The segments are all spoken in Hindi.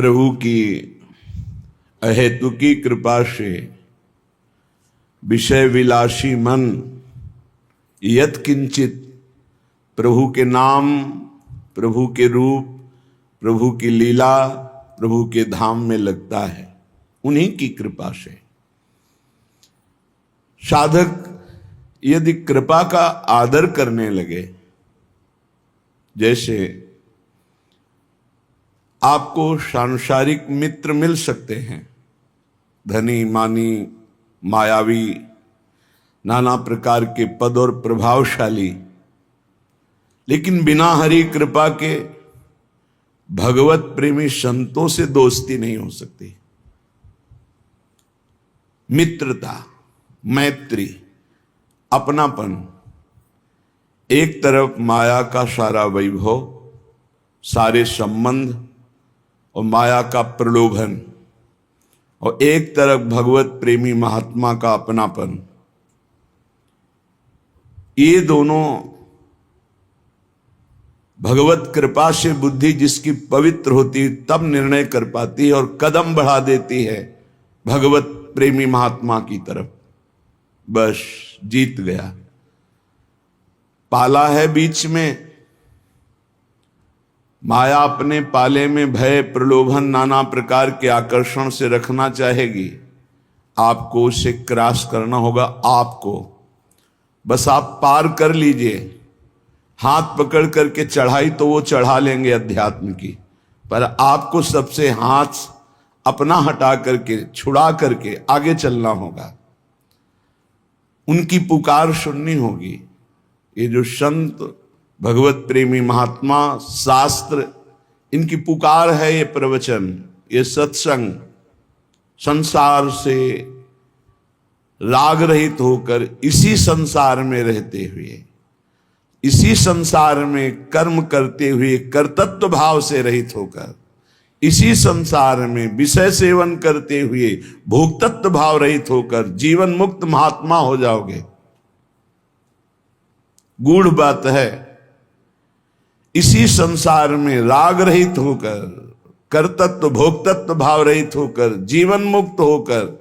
प्रभु की अहेतुकी कृपा से विषय विलासी मन यत किंचित प्रभु के नाम, प्रभु के रूप, प्रभु की लीला, प्रभु के धाम में लगता है, उन्हीं की कृपा से। साधक यदि कृपा का आदर करने लगे, जैसे आपको सांसारिक मित्र मिल सकते हैं, धनी मानी मायावी, नाना प्रकार के पद और प्रभावशाली, लेकिन बिना हरि कृपा के भगवत प्रेमी संतों से दोस्ती नहीं हो सकती। मित्रता, मैत्री, अपनापन, एक तरफ माया का सारा वैभव, सारे संबंध और माया का प्रलोभन, और एक तरफ भगवत प्रेमी महात्मा का अपनापन, ये दोनों भगवत कृपा से बुद्धि जिसकी पवित्र होती तब निर्णय कर पाती है और कदम बढ़ा देती है भगवत प्रेमी महात्मा की तरफ। बस जीत गया। पाला है बीच में, माया अपने पाले में भय प्रलोभन नाना प्रकार के आकर्षण से रखना चाहेगी, आपको उसे क्रॉस करना होगा। आपको बस आप पार कर लीजिए। हाथ पकड़ करके चढ़ाई तो वो चढ़ा लेंगे अध्यात्म की, पर आपको सबसे हाथ अपना हटा करके छुड़ा करके आगे चलना होगा। उनकी पुकार सुननी होगी। ये जो संत भगवत प्रेमी महात्मा, शास्त्र, इनकी पुकार है, ये प्रवचन, ये सत्संग, संसार से राग रहित होकर इसी संसार में रहते हुए, इसी संसार में कर्म करते हुए कर्तृत्व भाव से रहित होकर, इसी संसार में विषय सेवन करते हुए भोक्तत्व भाव रहित होकर जीवन मुक्त महात्मा हो जाओगे। गूढ़ बात है। इसी संसार में राग रहित होकर, कर्तृत्व भोक्तत्व भाव रहित होकर, जीवन मुक्त होकर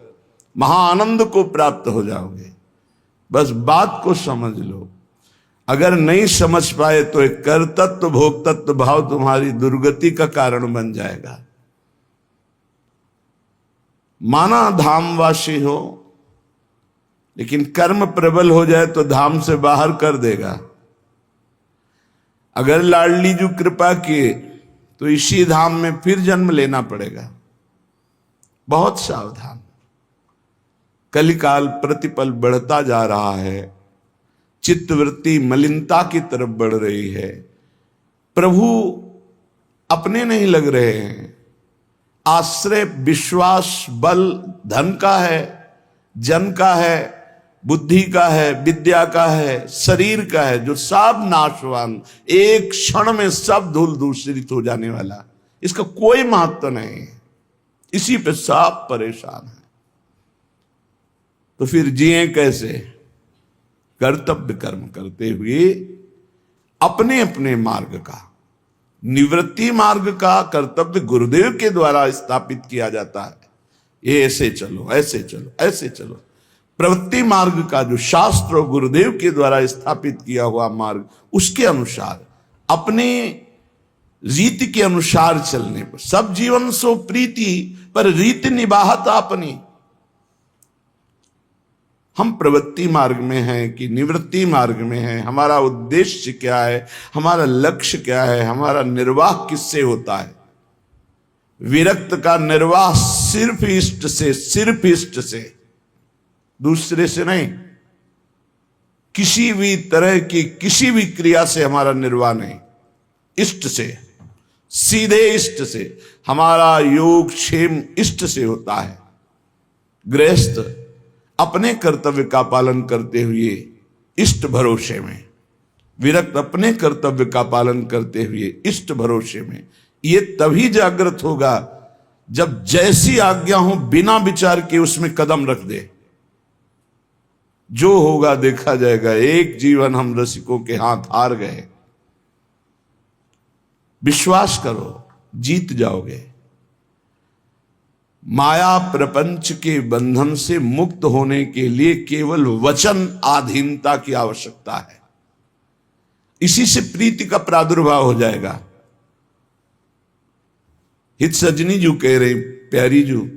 महाआनंद को प्राप्त हो जाओगे। बस बात को समझ लो। अगर नहीं समझ पाए तो एक कर्तृत्व भोक्तत्व भाव तुम्हारी दुर्गति का कारण बन जाएगा। माना धामवासी हो, लेकिन कर्म प्रबल हो जाए तो धाम से बाहर कर देगा। अगर लाडली जी कृपा किए तो इसी धाम में फिर जन्म लेना पड़ेगा। बहुत सावधान। कलिकाल प्रतिपल बढ़ता जा रहा है, चित्तवृत्ति मलिनता की तरफ बढ़ रही है। प्रभु अपने नहीं लग रहे हैं। आश्रय विश्वास बल धन का है, जन का है, बुद्धि का है, विद्या का है, शरीर का है, जो सब नाशवान, एक क्षण में सब धूल दूषित हो जाने वाला, इसका कोई महत्व नहीं है। इसी पे सब परेशान है। तो फिर जिए कैसे? कर्तव्य कर्म करते हुए अपने अपने मार्ग का, निवृत्ति मार्ग का कर्तव्य गुरुदेव के द्वारा स्थापित किया जाता है। ये ऐसे चलो, ऐसे चलो, ऐसे चलो। प्रवृत्ति मार्ग का जो शास्त्र और गुरुदेव के द्वारा स्थापित किया हुआ मार्ग, उसके अनुसार अपने रीति के अनुसार चलने पर सब जीवन सो प्रीति पर रीति निबाहत अपनी। हम प्रवृत्ति मार्ग में हैं कि निवृत्ति मार्ग में हैं? हमारा उद्देश्य क्या है? हमारा लक्ष्य क्या है? हमारा निर्वाह किससे होता है? विरक्त का निर्वाह सिर्फ इष्ट से, सिर्फ इष्ट से, दूसरे से नहीं। किसी भी तरह की किसी भी क्रिया से हमारा निर्वाह नहीं, इष्ट से, सीधे इष्ट से। हमारा योग क्षेम इष्ट से होता है। गृहस्थ अपने कर्तव्य का पालन करते हुए इष्ट भरोसे में, विरक्त अपने कर्तव्य का पालन करते हुए इष्ट भरोसे में। ये तभी जागृत होगा जब जैसी आज्ञा हो बिना विचार के उसमें कदम रख दे। जो होगा देखा जाएगा। एक जीवन हम रसिकों के हाथ हार गए। विश्वास करो, जीत जाओगे। माया प्रपंच के बंधन से मुक्त होने के लिए केवल वचन आधीनता की आवश्यकता है। इसी से प्रीति का प्रादुर्भाव हो जाएगा। हित सजनी जू कह रहे, प्यारी जू,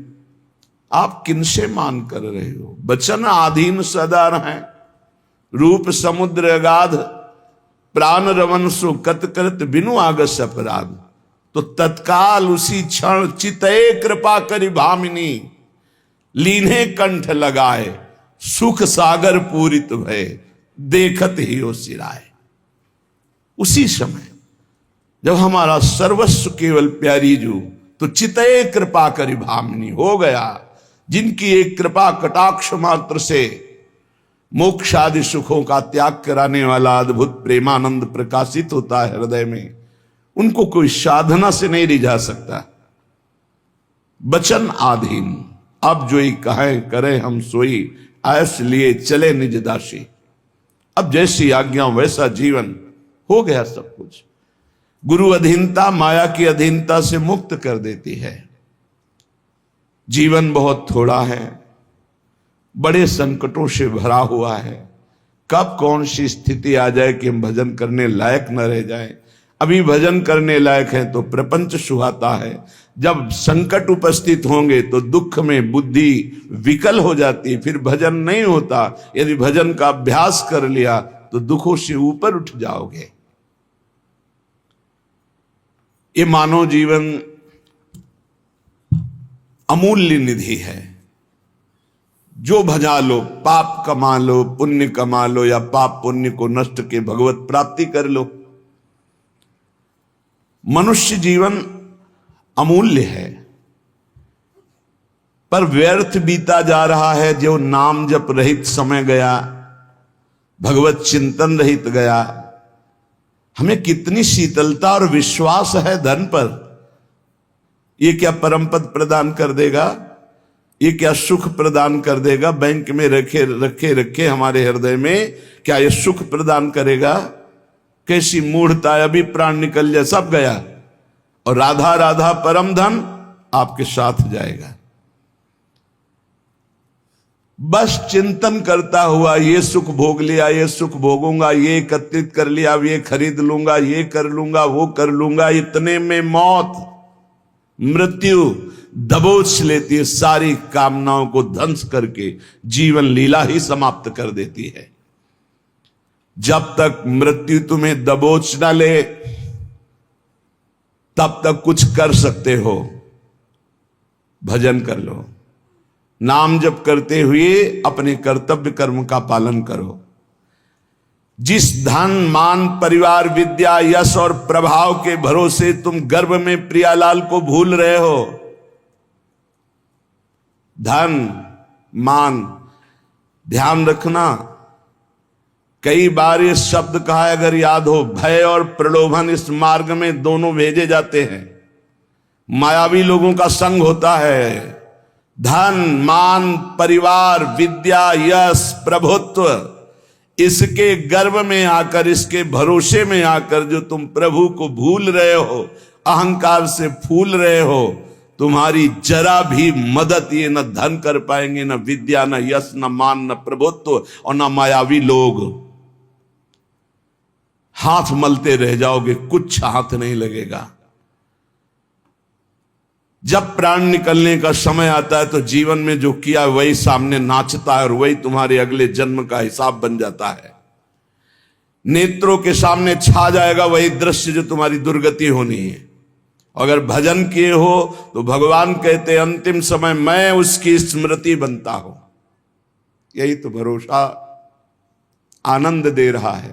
आप किनसे मान कर रहे हो? वचन आधीन सदा है, रूप समुद्र अगाध, प्राण रवन सो कत करत बिनु आगस अपराध। तो तत्काल उसी क्षण चितए कृपा करी भामिनी, लीन्हे कंठ लगाए सुख सागर पूरित भय, देखत ही हो सिराए। उसी समय जब हमारा सर्वस्व केवल प्यारी जू, तो चितए कृपा करी भामिनी हो गया, जिनकी एक कृपा कटाक्ष मात्र से मोक्ष आदि सुखों का त्याग कराने वाला अद्भुत प्रेमानंद प्रकाशित होता है हृदय में, उनको कोई साधना से नहीं रिझा सकता। वचन आधीन, अब जो ही कहें करें हम सोई, ऐस लिए चले निज दासी। अब जैसी आज्ञा वैसा जीवन, हो गया सब कुछ। गुरु अधीनता माया की अधीनता से मुक्त कर देती है। जीवन बहुत थोड़ा है, बड़े संकटों से भरा हुआ है। कब कौन सी स्थिति आ जाए कि हम भजन करने लायक न रह जाएं। अभी भजन करने लायक है तो प्रपंच सुहाता है, जब संकट उपस्थित होंगे तो दुख में बुद्धि विकल हो जाती, फिर भजन नहीं होता। यदि भजन का अभ्यास कर लिया तो दुखों से ऊपर उठ जाओगे। ये मानव जीवन अमूल्य निधि है। जो भजा लो, पाप कमा लो, पुण्य कमा लो, या पाप पुण्य को नष्ट के भगवत प्राप्ति कर लो। मनुष्य जीवन अमूल्य है, पर व्यर्थ बीता जा रहा है। जो नाम जप रहित समय गया, भगवत चिंतन रहित गया। हमें कितनी शीतलता और विश्वास है धन पर। ये क्या परम पद प्रदान कर देगा? ये क्या सुख प्रदान कर देगा? बैंक में रखे रखे रखे हमारे हृदय में क्या ये सुख प्रदान करेगा? कैसी मूढ़ता है, अभी प्राण निकल जाए सब गया। और राधा राधा परम धन आपके साथ जाएगा। बस चिंतन करता हुआ ये सुख भोग लिया, ये सुख भोगूंगा, ये एकत्रित कर लिया, ये खरीद लूंगा, ये कर लूंगा, वो कर लूंगा। इतने में मौत, मृत्यु दबोच लेती है, सारी कामनाओं को ध्वंस करके जीवन लीला ही समाप्त कर देती है। जब तक मृत्यु तुम्हें दबोच ना ले तब तक कुछ कर सकते हो। भजन कर लो, नाम जप करते हुए अपने कर्तव्य कर्म का पालन करो। जिस धन मान परिवार विद्या यश और प्रभाव के भरोसे तुम गर्भ में प्रियालाल को भूल रहे हो, धन मान, ध्यान रखना। कई बार ये शब्द कहा है, अगर याद हो, भय और प्रलोभन इस मार्ग में दोनों भेजे जाते हैं। मायावी लोगों का संग होता है। धन मान परिवार विद्या यश प्रभुत्व, इसके गर्भ में आकर, इसके भरोसे में आकर जो तुम प्रभु को भूल रहे हो, अहंकार से फूल रहे हो, तुम्हारी जरा भी मदद ये न धन कर पाएंगे, न विद्या, न यश, न मान, न प्रभुत्व और न मायावी लोग। हाथ मलते रह जाओगे, कुछ हाथ नहीं लगेगा। जब प्राण निकलने का समय आता है तो जीवन में जो किया वही सामने नाचता है और वही तुम्हारे अगले जन्म का हिसाब बन जाता है। नेत्रों के सामने छा जाएगा वही दृश्य जो तुम्हारी दुर्गति होनी है। अगर भजन किए हो तो भगवान कहते अंतिम समय मैं उसकी स्मृति बनता हूं। यही तो भरोसा आनंद दे रहा है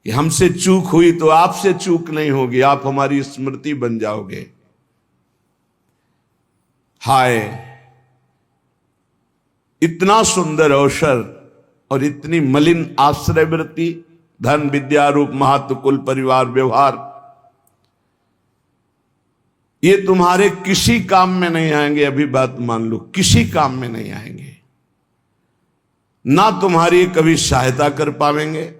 कि हमसे चूक हुई तो आपसे चूक नहीं होगी, आप हमारी स्मृति बन जाओगे। हाय, इतना सुंदर अवसर और इतनी मलिन आश्रय वृत्ति, धन विद्या रूप महत्व कुल परिवार व्यवहार, ये तुम्हारे किसी काम में नहीं आएंगे। अभी बात मान लो, किसी काम में नहीं आएंगे। ना तुम्हारी कभी सहायता कर पाएंगे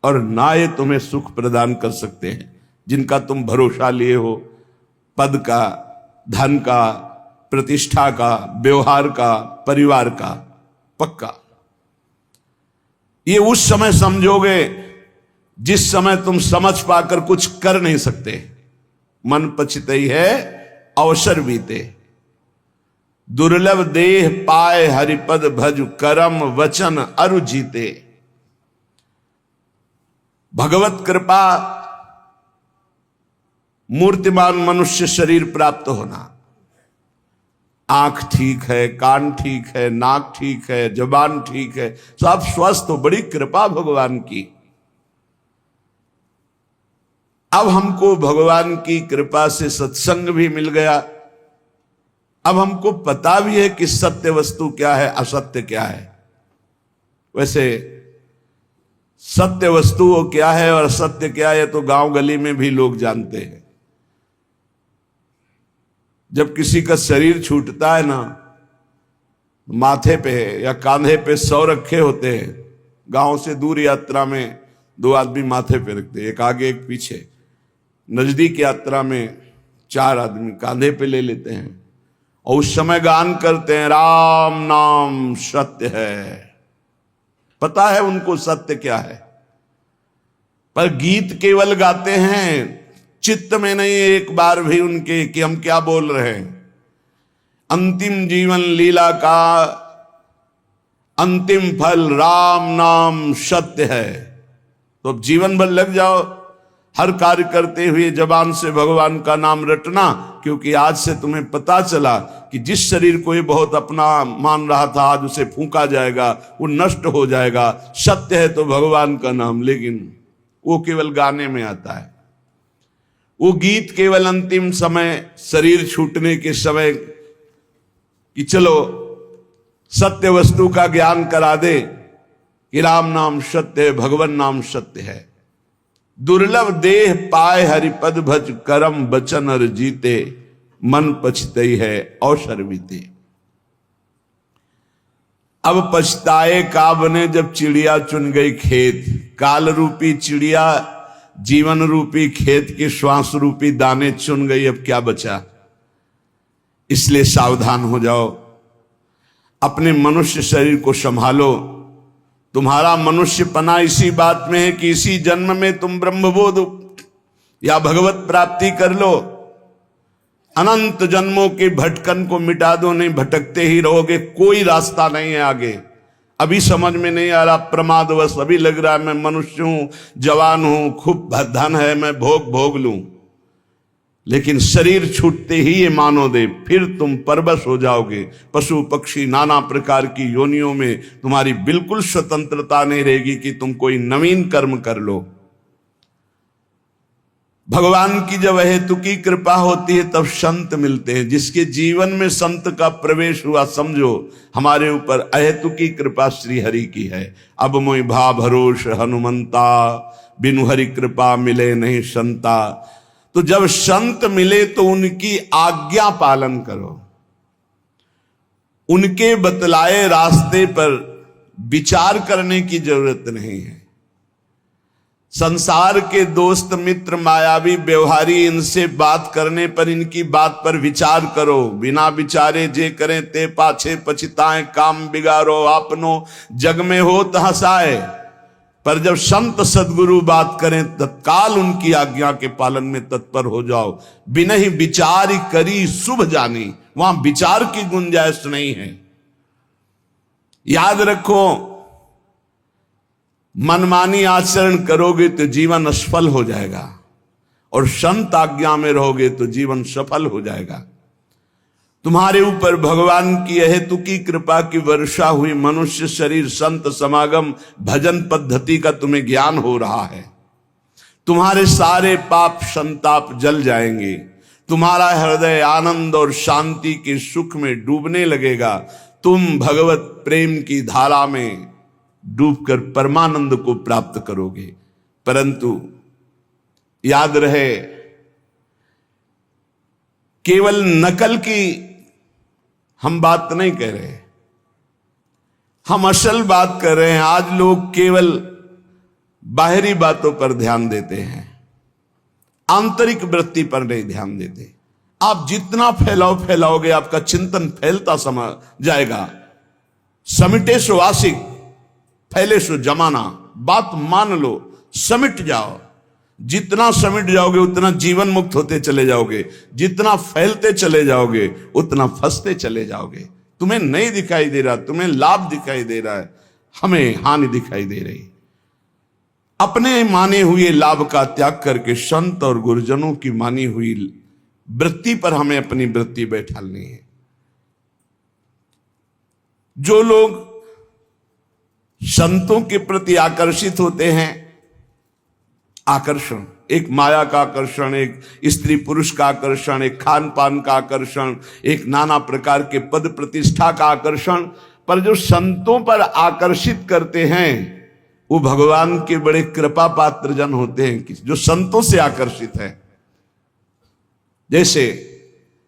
और ना ये तुम्हें सुख प्रदान कर सकते हैं जिनका तुम भरोसा लिए हो। पद का, धन का, प्रतिष्ठा का, व्यवहार का, परिवार का, पक्का। ये उस समय समझोगे जिस समय तुम समझ पाकर कुछ कर नहीं सकते। मन पछितई है अवसर बीते, दुर्लभ देह पाए हरिपद भज, करम वचन अरु जीते। भगवत कृपा मूर्तिमान मनुष्य शरीर प्राप्त होना, आंख ठीक है, कान ठीक है, नाक ठीक है, जबान ठीक है, सब स्वस्थ हो, बड़ी कृपा भगवान की। अब हमको भगवान की कृपा से सत्संग भी मिल गया। अब हमको पता भी है कि सत्य वस्तु क्या है, असत्य क्या है। वैसे सत्य वस्तु वो क्या है और असत्य क्या है तो गांव गली में भी लोग जानते हैं। जब किसी का शरीर छूटता है ना, माथे पे या कांधे पे 100 रखे होते हैं। गांव से दूर यात्रा में 2 आदमी माथे पे रखते, एक आगे एक पीछे। नजदीक यात्रा में 4 आदमी कांधे पे ले लेते हैं और उस समय गान करते हैं, राम नाम सत्य है। पता है उनको सत्य क्या है, पर गीत केवल गाते हैं, चित्त में नहीं एक बार भी उनके कि हम क्या बोल रहे हैं। अंतिम जीवन लीला का अंतिम फल राम नाम सत्य है। तो अब जीवन भर लग जाओ हर कार्य करते हुए जबान से भगवान का नाम रटना, क्योंकि आज से तुम्हें पता चला कि जिस शरीर को ये बहुत अपना मान रहा था आज उसे फूंका जाएगा, वो नष्ट हो जाएगा। सत्य है तो भगवान का नाम, लेकिन वो केवल गाने में आता है। वो गीत केवल अंतिम समय, शरीर छूटने के समय कि चलो सत्य वस्तु का ज्ञान करा दे कि राम नाम सत्य है, भगवान नाम सत्य है। दुर्लभ देह पाए हरिपद भज, करम बचन और जीते, मन पछतई है अवसर बीते। अब पछताए का बने जब चिड़िया चुन गई खेत। काल रूपी चिड़िया जीवन रूपी खेत के श्वास रूपी दाने चुन गई, अब क्या बचा। इसलिए सावधान हो जाओ, अपने मनुष्य शरीर को संभालो। तुम्हारा मनुष्यपना इसी बात में है कि इसी जन्म में तुम ब्रह्मबोध या भगवत प्राप्ति कर लो। अनंत जन्मों के भटकन को मिटा दो, नहीं भटकते ही रहोगे, कोई रास्ता नहीं है आगे। अभी समझ में नहीं आ रहा, प्रमादवश अभी लग रहा है मैं मनुष्य हूं, जवान हूं, खूब धन है, मैं भोग लूं। लेकिन शरीर छूटते ही ये मानो दे, फिर तुम परवश हो जाओगे। पशु पक्षी नाना प्रकार की योनियों में तुम्हारी बिल्कुल स्वतंत्रता नहीं रहेगी कि तुम कोई नवीन कर्म कर लो। भगवान की जब अहेतुकी कृपा होती है तब संत मिलते हैं। जिसके जीवन में संत का प्रवेश हुआ, समझो हमारे ऊपर अहेतुकी कृपा श्री हरि की है। अब मोहि भा भरोस हनुमंता, बिनु हरि कृपा मिले नहीं संता। तो जब संत मिले तो उनकी आज्ञा पालन करो, उनके बतलाए रास्ते पर विचार करने की जरूरत नहीं है। संसार के दोस्त मित्र मायावी व्यवहारी, इनसे बात करने पर इनकी बात पर विचार करो। बिना विचारे जे करें ते पाछे पछताएं, काम बिगाड़ो आपनो जग में होत हंसाए। पर जब संत सदगुरु बात करें तत्काल उनकी आज्ञा के पालन में तत्पर हो जाओ। बिना ही विचार करी शुभ जानी, वहां विचार की गुंजाइश नहीं है। याद रखो, मनमानी आचरण करोगे तो जीवन असफल हो जाएगा, और संत आज्ञा में रहोगे तो जीवन सफल हो जाएगा। तुम्हारे ऊपर भगवान की अहेतुकी कृपा की वर्षा हुई। मनुष्य शरीर, संत समागम, भजन पद्धति का तुम्हें ज्ञान हो रहा है। तुम्हारे सारे पाप संताप जल जाएंगे। तुम्हारा हृदय आनंद और शांति के सुख में डूबने लगेगा। तुम भगवत प्रेम की धारा में डूबकर परमानंद को प्राप्त करोगे। परंतु याद रहे, केवल नकल की हम बात नहीं कह रहे, हम असल बात कर रहे हैं। आज लोग केवल बाहरी बातों पर ध्यान देते हैं, आंतरिक वृत्ति पर नहीं ध्यान देते। आप जितना फैलाओगे आपका चिंतन फैलता समा जाएगा। समिटे सो आशिक, फैले सो जमाना। बात मान लो, समिट जाओ। जितना समिट जाओगे उतना जीवन मुक्त होते चले जाओगे, जितना फैलते चले जाओगे उतना फंसते चले जाओगे। तुम्हें नहीं दिखाई दे रहा, तुम्हें लाभ दिखाई दे रहा है, हमें हानि दिखाई दे रही। अपने माने हुए लाभ का त्याग करके संत और गुरुजनों की मानी हुई वृत्ति पर हमें अपनी वृत्ति बैठालनी है। जो लोग संतों के प्रति आकर्षित होते हैं, आकर्षण, एक माया का आकर्षण, एक स्त्री पुरुष का आकर्षण, एक खान पान का आकर्षण, एक नाना प्रकार के पद प्रतिष्ठा का आकर्षण, पर जो संतों पर आकर्षित करते हैं वो भगवान के बड़े कृपा पात्र जन होते हैं, जो संतों से आकर्षित है। जैसे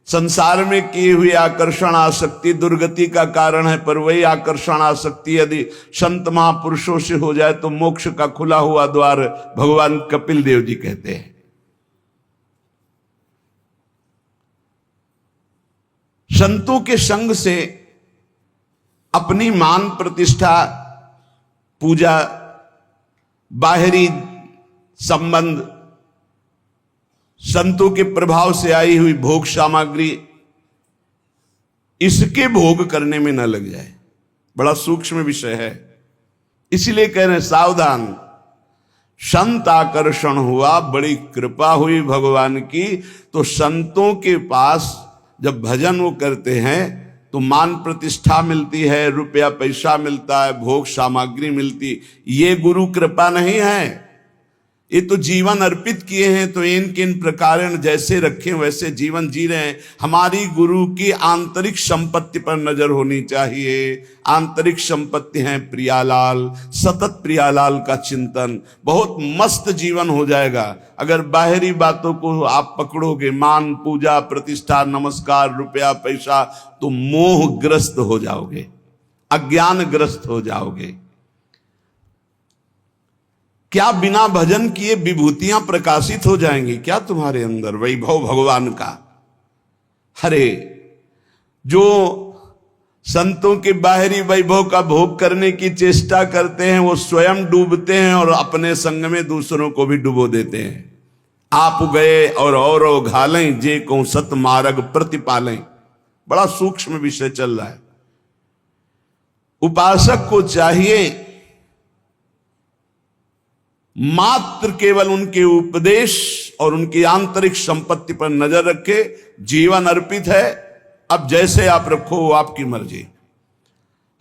संसार में किए हुए आकर्षण आसक्ति दुर्गति का कारण है, पर वही आकर्षण आसक्ति यदि संत महापुरुषों से हो जाए तो मोक्ष का खुला हुआ द्वार भगवान कपिल देव जी कहते हैं। संतों के संग से अपनी मान प्रतिष्ठा, पूजा, बाहरी संबंध, संतों के प्रभाव से आई हुई भोग सामग्री, इसके भोग करने में न लग जाए। बड़ा सूक्ष्म विषय है, इसीलिए कह रहे हैं सावधान। संत आकर्षण हुआ, बड़ी कृपा हुई भगवान की, तो संतों के पास जब भजन वो करते हैं तो मान प्रतिष्ठा मिलती है, रुपया पैसा मिलता है, भोग सामग्री मिलती। ये गुरु कृपा नहीं है, ये तो जीवन अर्पित किए हैं तो इन किन प्रकार जैसे रखें वैसे जीवन जी रहे हैं। हमारी गुरु की आंतरिक संपत्ति पर नजर होनी चाहिए। आंतरिक संपत्ति है प्रियालाल, सतत प्रियालाल का चिंतन, बहुत मस्त जीवन हो जाएगा। अगर बाहरी बातों को आप पकड़ोगे, मान पूजा प्रतिष्ठा नमस्कार रुपया पैसा, तो मोहग्रस्त हो जाओगे, अज्ञानग्रस्त हो जाओगे। क्या बिना भजन किए विभूतियां प्रकाशित हो जाएंगी क्या तुम्हारे अंदर, वैभव भगवान का? अरे जो संतों के बाहरी वैभव का भोग करने की चेष्टा करते हैं वो स्वयं डूबते हैं और अपने संग में दूसरों को भी डुबो देते हैं। आप गए और घालें जे को सत मार्ग प्रतिपालें। बड़ा सूक्ष्म विषय चल रहा है। उपासक को चाहिए मात्र केवल उनके उपदेश और उनकी आंतरिक संपत्ति पर नजर रखे। जीवन अर्पित है, अब जैसे आप रखो वो आपकी मर्जी।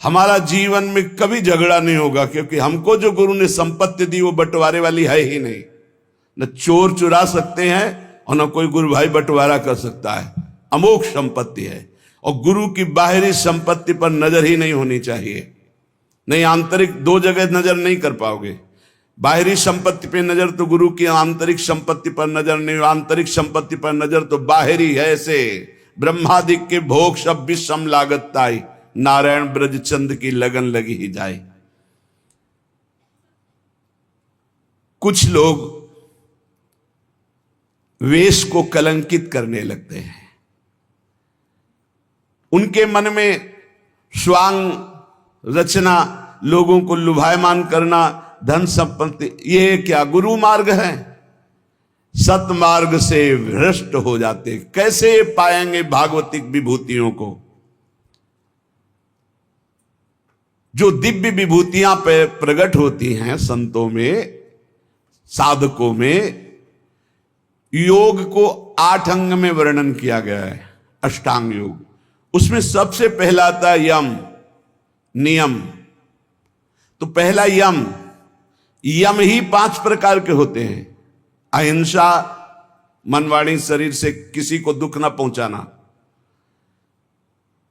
हमारा जीवन में कभी झगड़ा नहीं होगा, क्योंकि हमको जो गुरु ने संपत्ति दी वो बंटवारे वाली है ही नहीं। न चोर चुरा सकते हैं और न कोई गुरु भाई बंटवारा कर सकता है। अमोघ संपत्ति है और गुरु की बाहरी संपत्ति पर नजर ही नहीं होनी चाहिए। नहीं, आंतरिक दो जगह नजर नहीं कर पाओगे। बाहरी संपत्ति पे नजर तो गुरु की आंतरिक संपत्ति पर नजर नहीं, आंतरिक संपत्ति पर नजर तो बाहरी है। ऐसे ब्रह्मादिक के भोग सब विषम लागत ताई, नारायण ब्रज चंद की लगन लगी ही जाए। कुछ लोग वेश को कलंकित करने लगते हैं। उनके मन में स्वांग रचना, लोगों को लुभायमान करना, धन संपत्ति, ये क्या गुरु मार्ग है? सत मार्ग से भ्रष्ट हो जाते। कैसे पाएंगे भागवतिक विभूतियों को? जो दिव्य विभूतियां पे प्रकट होती हैं संतों में, साधकों में, योग को 8 अंग में वर्णन किया गया है, अष्टांग योग। उसमें सबसे पहला आता है यम, नियम। तो पहला यम, यम ही 5 प्रकार के होते हैं। अहिंसा, मन वाणी शरीर से किसी को दुख ना पहुंचाना।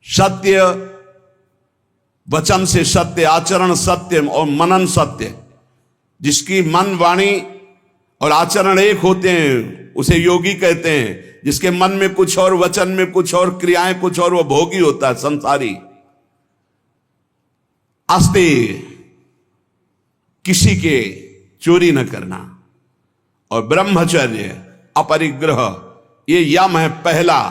सत्य, वचन से सत्य, आचरण सत्य और मनन सत्य। जिसकी मन वाणी और आचरण एक होते हैं उसे योगी कहते हैं। जिसके मन में कुछ और, वचन में कुछ और, क्रियाएं कुछ और, वो भोगी होता है, संसारी। आस्ते, किसी के चोरी न करना। और ब्रह्मचर्य, अपरिग्रह, ये यम है, पहला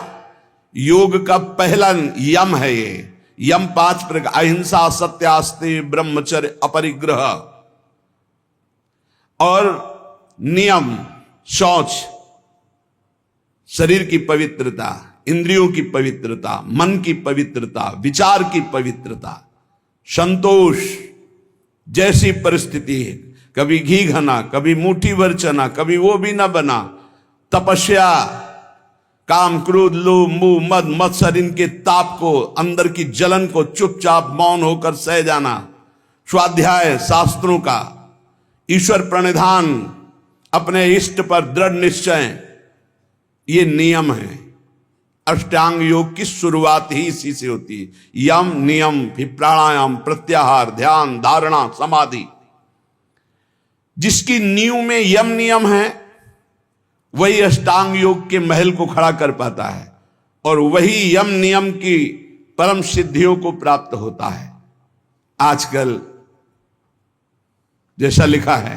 योग का पहला यम है ये। यम 5 प्रकार: अहिंसा, सत्यास्ते, ब्रह्मचर्य, अपरिग्रह। और नियम: शौच, शरीर की पवित्रता, इंद्रियों की पवित्रता, मन की पवित्रता, विचार की पवित्रता, संतोष, जैसी परिस्थिति है, कभी घी घना, कभी मुट्ठी भर चना, कभी वो भी ना बना, तपस्या, काम, क्रोध, लोभ, मोह, मद, मत्सर, इनके ताप को, अंदर की जलन को चुपचाप मौन होकर सह जाना, स्वाध्याय शास्त्रों का, ईश्वर प्रणिधान, अपने इष्ट पर दृढ़ निश्चय, ये नियम है। अष्टांग योग की शुरुआत ही इसी से होती है। यम, नियम, फिर प्राणायाम, प्रत्याहार, ध्यान, धारणा, समाधि। जिसकी नींव में यम नियम है वही अष्टांग योग के महल को खड़ा कर पाता है, और वही यम नियम की परम सिद्धियों को प्राप्त होता है। आजकल जैसा लिखा है,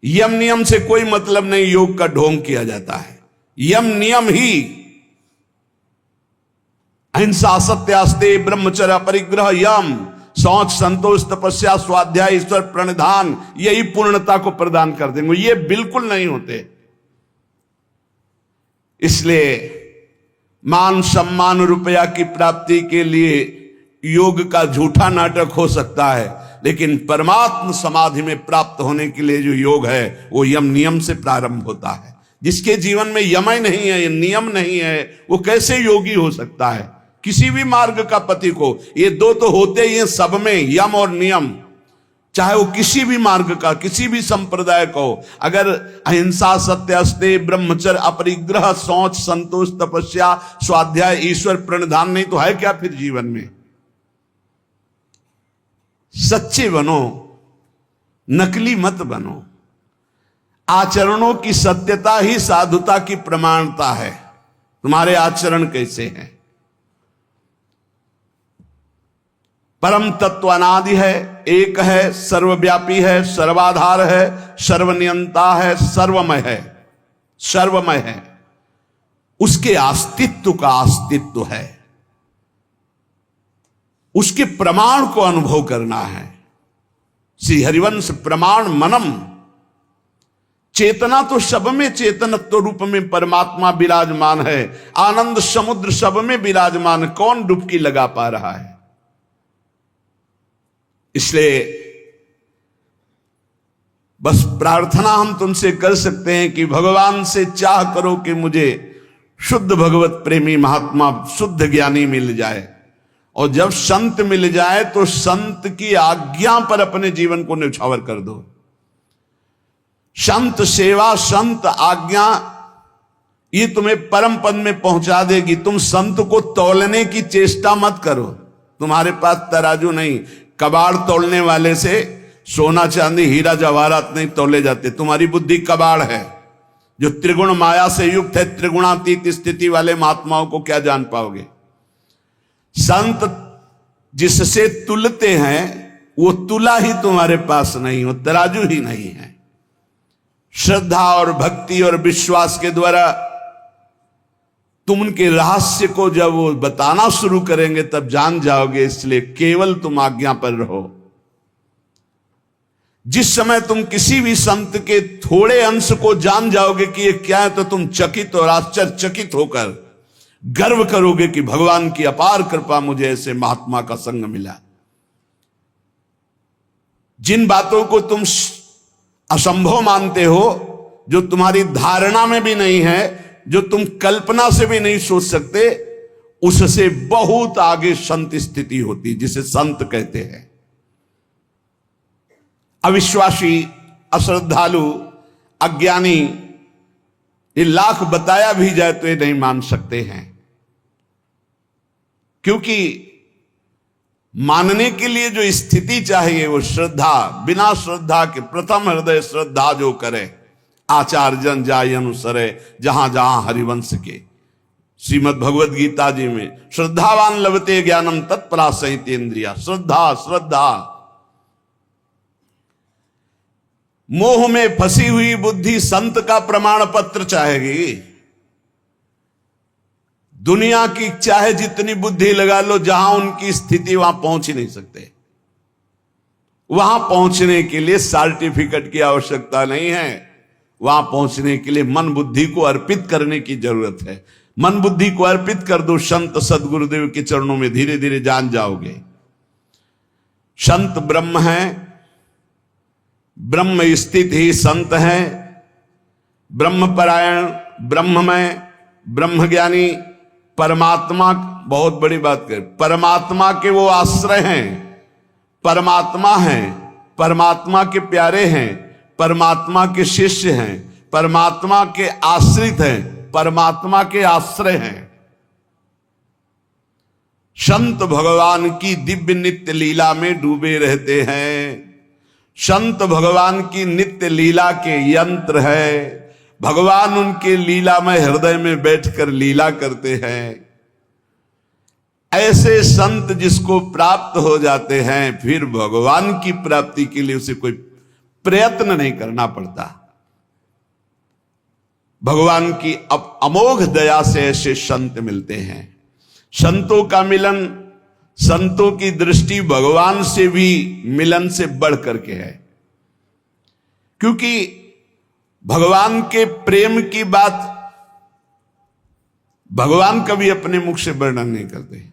यम नियम से कोई मतलब नहीं, योग का ढोंग किया जाता है। यम नियम ही अहिंसा, सत्यास्ते, ब्रह्मचर्य, अपरिग्रह, यम, शौच, संतोष, तपस्या, स्वाध्याय, ईश्वर प्रणिधान, यही पूर्णता को प्रदान कर देंगे। ये बिल्कुल नहीं होते। इसलिए मान सम्मान, रुपया की प्राप्ति के लिए योग का झूठा नाटक हो सकता है, लेकिन परमात्म समाधि में प्राप्त होने के लिए जो योग है वो यम नियम से प्रारंभ होता है। जिसके जीवन में यम ही नहीं है, नियम नहीं है, वो कैसे योगी हो सकता है? किसी भी मार्ग का पति को ये दो तो होते ही हैं सब में, यम और नियम। चाहे वो किसी भी मार्ग का, किसी भी संप्रदाय का हो, अगर अहिंसा, सत्यास्ते, ब्रह्मचर्य, अपरिग्रह, शौच, संतोष, तपस्या, स्वाध्याय, ईश्वर प्रणिधान नहीं तो है क्या फिर जीवन में? सच्चे बनो, नकली मत बनो। आचरणों की सत्यता ही साधुता की प्रमाणता है। तुम्हारे आचरण कैसे हैं? परम तत्व अनादि है, एक है, सर्वव्यापी है, सर्वाधार है, सर्वनियंता है, सर्वमय है, सर्वमय है। उसके अस्तित्व का अस्तित्व है, उसके प्रमाण को अनुभव करना है। श्री हरिवंश प्रमाण मनम। चेतना तो सब में चेतनत्व रूप में परमात्मा विराजमान है, आनंद समुद्र सब में विराजमान, कौन डुबकी लगा पा रहा है? इसलिए बस प्रार्थना हम तुमसे कर सकते हैं कि भगवान से चाह करो कि मुझे शुद्ध भगवत प्रेमी महात्मा, शुद्ध ज्ञानी मिल जाए। और जब संत मिल जाए तो संत की आज्ञा पर अपने जीवन को न्यौछावर कर दो। संत सेवा, संत आज्ञा, ये तुम्हें परम पद में पहुंचा देगी। तुम संत को तौलने की चेष्टा मत करो। तुम्हारे पास तराजू नहीं, कबाड़ तोलने वाले से सोना चांदी हीरा जवाहरात नहीं तोले जाते। तुम्हारी बुद्धि कबाड़ है जो त्रिगुण माया से युक्त है। त्रिगुणातीत स्थिति वाले महात्माओं को क्या जान पाओगे? संत जिससे तुलते हैं वो तुला ही तुम्हारे पास नहीं, वो तराजू ही नहीं है। श्रद्धा और भक्ति और विश्वास के द्वारा तुम उनके रहस्य को जब वो बताना शुरू करेंगे तब जान जाओगे। इसलिए केवल तुम आज्ञा पर रहो। जिस समय तुम किसी भी संत के थोड़े अंश को जान जाओगे कि ये क्या है, तो तुम चकित और आश्चर्यचकित होकर गर्व करोगे कि भगवान की अपार कृपा, मुझे ऐसे महात्मा का संग मिला। जिन बातों को तुम असंभव मानते हो, जो तुम्हारी धारणा में भी नहीं है, जो तुम कल्पना से भी नहीं सोच सकते, उससे बहुत आगे संत स्थिति होती, जिसे संत कहते हैं। अविश्वासी, अश्रद्धालु, अज्ञानी, ये लाख बताया भी जाए तो ये नहीं मान सकते हैं, क्योंकि मानने के लिए जो स्थिति चाहिए वो श्रद्धा। बिना श्रद्धा के प्रथम हृदय श्रद्धा जो करे, आचार जन जाय अनुसरे, जहां जहां हरिवंश के। श्रीमद् भगवद गीता जी में श्रद्धावान लभते ज्ञानम तत्परासहित इंद्रिया। श्रद्धा, श्रद्धा। मोह में फंसी हुई बुद्धि संत का प्रमाण पत्र चाहेगी। दुनिया की चाहे जितनी बुद्धि लगा लो, जहां उनकी स्थिति वहां पहुंच ही नहीं सकते। वहां पहुंचने के लिए सर्टिफिकेट की आवश्यकता नहीं है, वहां पहुंचने के लिए मन बुद्धि को अर्पित करने की जरूरत है। मन बुद्धि को अर्पित कर दो संत सदगुरुदेव के चरणों में, धीरे धीरे जान जाओगे। संत ब्रह्म है, ब्रह्म स्थित ही संत है। ब्रह्म परायण, ब्रह्ममय, ब्रह्म ज्ञानी, परमात्मा, बहुत बड़ी बात कर, परमात्मा के वो आश्रय हैं, परमात्मा हैं, परमात्मा के प्यारे हैं, परमात्मा के शिष्य हैं, परमात्मा के आश्रित हैं, परमात्मा के आश्रय हैं। संत भगवान की दिव्य नित्य लीला में डूबे रहते हैं। संत भगवान की नित्य लीला के यंत्र है। भगवान उनके लीला में हृदय में बैठकर लीला करते हैं। ऐसे संत जिसको प्राप्त हो जाते हैं, फिर भगवान की प्राप्ति के लिए उसे कोई प्रयत्न नहीं करना पड़ता। भगवान की अमोघ दया से ऐसे संत मिलते हैं। संतों का मिलन, संतों की दृष्टि भगवान से भी मिलन से बढ़ करके है, क्योंकि भगवान के प्रेम की बात भगवान कभी अपने मुख से वर्णन नहीं करते।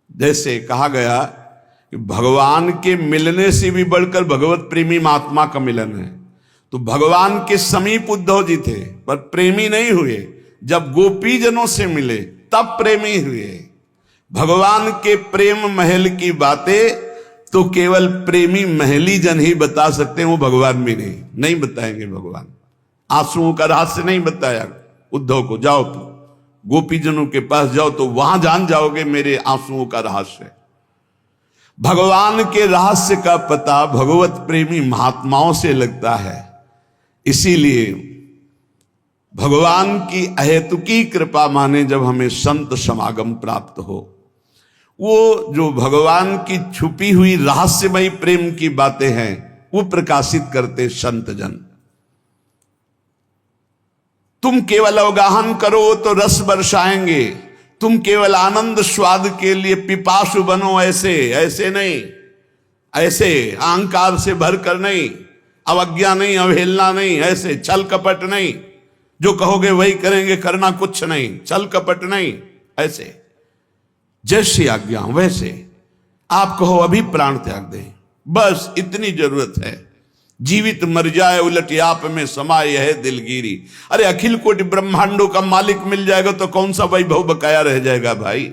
जैसे कहा गया कि भगवान के मिलने से भी बढ़कर भगवत प्रेमी महात्मा का मिलन है। तो भगवान के समीप उद्धव जी थे, पर प्रेमी नहीं हुए। जब गोपी जनों से मिले तब प्रेमी हुए। भगवान के प्रेम महल की बातें तो केवल प्रेमी महली जन ही बता सकते हैं, वो भगवान भी नहीं बताएंगे। भगवान आंसुओं का रहस्य नहीं बताया उद्धव को। जाओ गोपी जनों के पास जाओ तो वहां जान जाओगे मेरे आंसुओं का रहस्य। भगवान के रहस्य का पता भगवत प्रेमी महात्माओं से लगता है। इसीलिए भगवान की अहेतुकी कृपा माने जब हमें संत समागम प्राप्त हो, वो जो भगवान की छुपी हुई रहस्यमयी प्रेम की बातें हैं वो प्रकाशित करते संत जन। तुम केवल अवगाहन करो तो रस बरसाएंगे, तुम केवल आनंद स्वाद के लिए पिपासु बनो, ऐसे नहीं, ऐसे अहंकार से भरकर नहीं, अवज्ञा नहीं, अवहेलना नहीं, ऐसे छल कपट नहीं, जो कहोगे वही करेंगे, करना कुछ नहीं, छल कपट नहीं, ऐसे जैसी आज्ञा वैसे। आप कहो अभी प्राण त्याग दें, बस इतनी जरूरत है। जीवित मर जाए उलट आप में समाये है दिलगिरी। अरे अखिल कोटि ब्रह्मांडों का मालिक मिल जाएगा तो कौन सा वैभव बकाया रह जाएगा भाई।